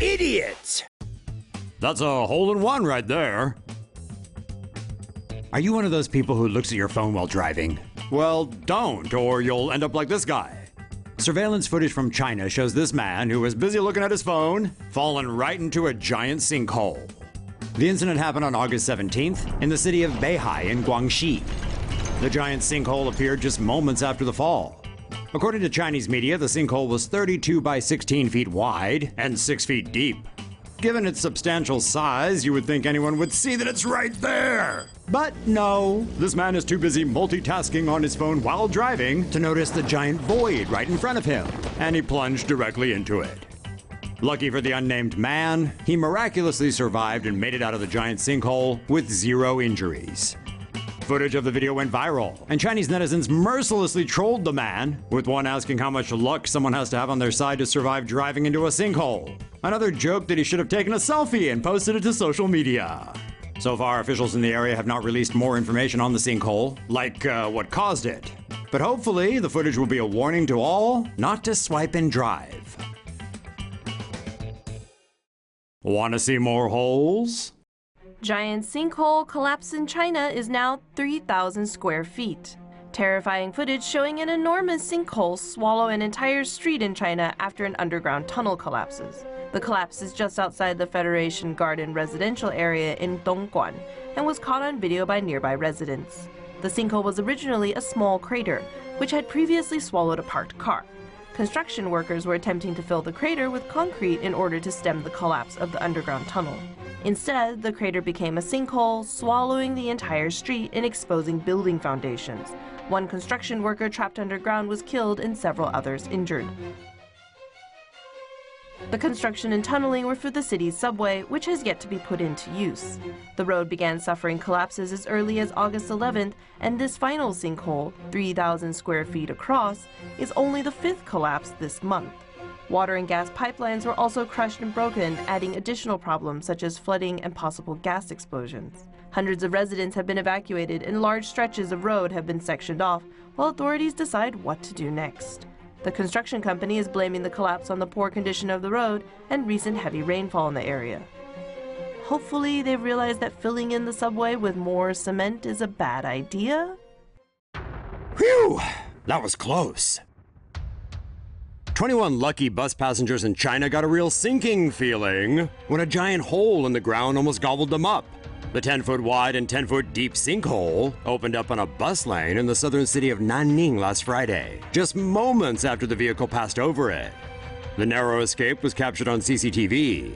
idiot! That's a hole-in-one right there. Are you one of those people who looks at your phone while driving? Well, don't, or you'll end up like this guy. Surveillance footage from China shows this man, who was busy looking at his phone, fallen right into a giant sinkhole. The incident happened on August 17th in the city of Beihai in Guangxi. The giant sinkhole appeared just moments after the fall. According to Chinese media, the sinkhole was 32 by 16 feet wide and 6 feet deep. Given its substantial size, you would think anyone would see that it's right there. But no, this man is too busy multitasking on his phone while driving to notice the giant void right in front of him, and he plunged directly into it. Lucky for the unnamed man, he miraculously survived and made it out of the giant sinkhole with 0 injuries. Footage of the video went viral, and Chinese netizens mercilessly trolled the man, with one asking how much luck someone has to have on their side to survive driving into a sinkhole. Another joked that he should have taken a selfie and posted it to social media. So far, officials in the area have not released more information on the sinkhole, like what caused it. But hopefully, the footage will be a warning to all not to swipe and drive. Want to see more holes? Giant sinkhole collapse in China is now 3,000 square feet. Terrifying footage showing an enormous sinkhole swallow an entire street in China after an underground tunnel collapses. The collapse is just outside the Federation Garden residential area in Dongguan and was caught on video by nearby residents. The sinkhole was originally a small crater, which had previously swallowed a parked car. Construction workers were attempting to fill the crater with concrete in order to stem the collapse of the underground tunnel. Instead, the crater became a sinkhole, swallowing the entire street and exposing building foundations. One construction worker trapped underground was killed and several others injured. The construction and tunneling were for the city's subway, which has yet to be put into use. The road began suffering collapses as early as August 11th, and this final sinkhole, 3,000 square feet across, is only the 5th collapse this month. Water and gas pipelines were also crushed and broken, adding additional problems such as flooding and possible gas explosions. Hundreds of residents have been evacuated and large stretches of road have been sectioned off, while authorities decide what to do next. The construction company is blaming the collapse on the poor condition of the road and recent heavy rainfall in the area. Hopefully, they've realized that filling in the subway with more cement is a bad idea. Phew! That was close. 21 lucky bus passengers in China got a real sinking feeling when a giant hole in the ground almost gobbled them up. The 10-foot wide and 10-foot deep sinkhole opened up on a bus lane in the southern city of Nanning last Friday, just moments after the vehicle passed over it. The narrow escape was captured on CCTV.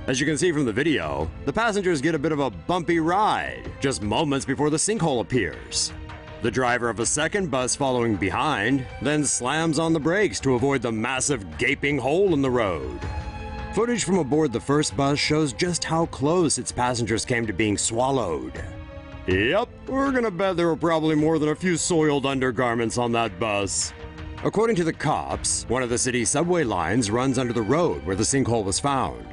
As you can see from the video, the passengers get a bit of a bumpy ride, just moments before the sinkhole appears. The driver of a second bus following behind then slams on the brakes to avoid the massive gaping hole in the road. Footage from aboard the first bus shows just how close its passengers came to being swallowed. Yep, we're gonna bet there were probably more than a few soiled undergarments on that bus. According to the cops, one of the city's subway lines runs under the road where the sinkhole was found.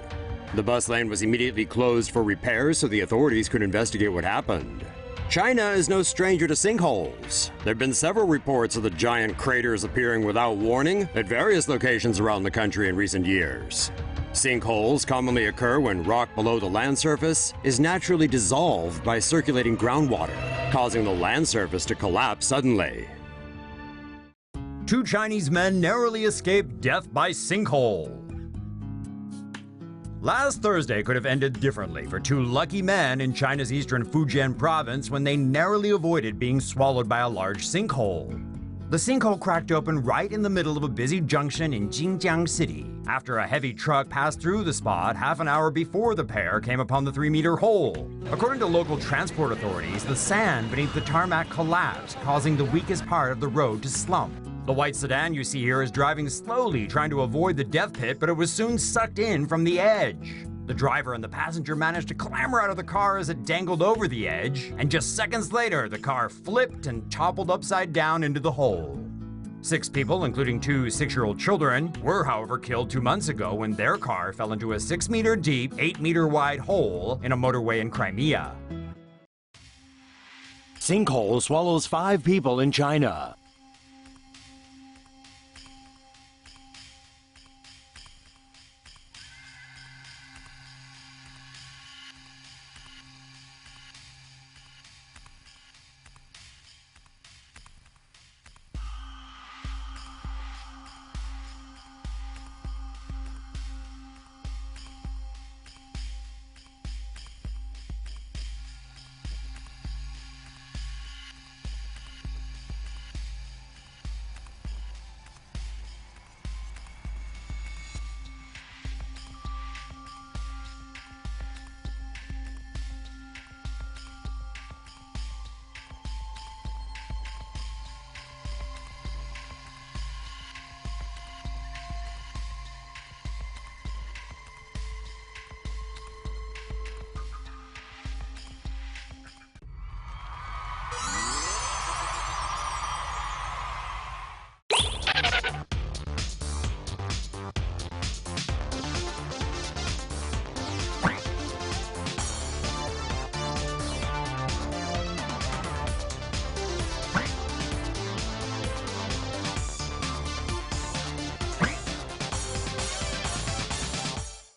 The bus lane was immediately closed for repairs so the authorities could investigate what happened. China is no stranger to sinkholes. There have been several reports of the giant craters appearing without warning at various locations around the country in recent years. Sinkholes commonly occur when rock below the land surface is naturally dissolved by circulating groundwater, causing the land surface to collapse suddenly. 2 Chinese men narrowly escaped death by sinkhole. Last Thursday could have ended differently for 2 lucky men in China's eastern Fujian province when they narrowly avoided being swallowed by a large sinkhole. The sinkhole cracked open right in the middle of a busy junction in Jinjiang City after a heavy truck passed through the spot half an hour before the pair came upon the 3-meter hole. According to local transport authorities, the sand beneath the tarmac collapsed, causing the weakest part of the road to slump. The white sedan you see here is driving slowly, trying to avoid the death pit, but it was soon sucked in from the edge. The driver and the passenger managed to clamber out of the car as it dangled over the edge, and just seconds later, the car flipped and toppled upside down into the hole. 6 people, including 2 6-year-old children, were however killed 2 months ago when their car fell into a 6-meter deep, 8-meter wide hole in a motorway in Crimea. Sinkhole swallows 5 people in China.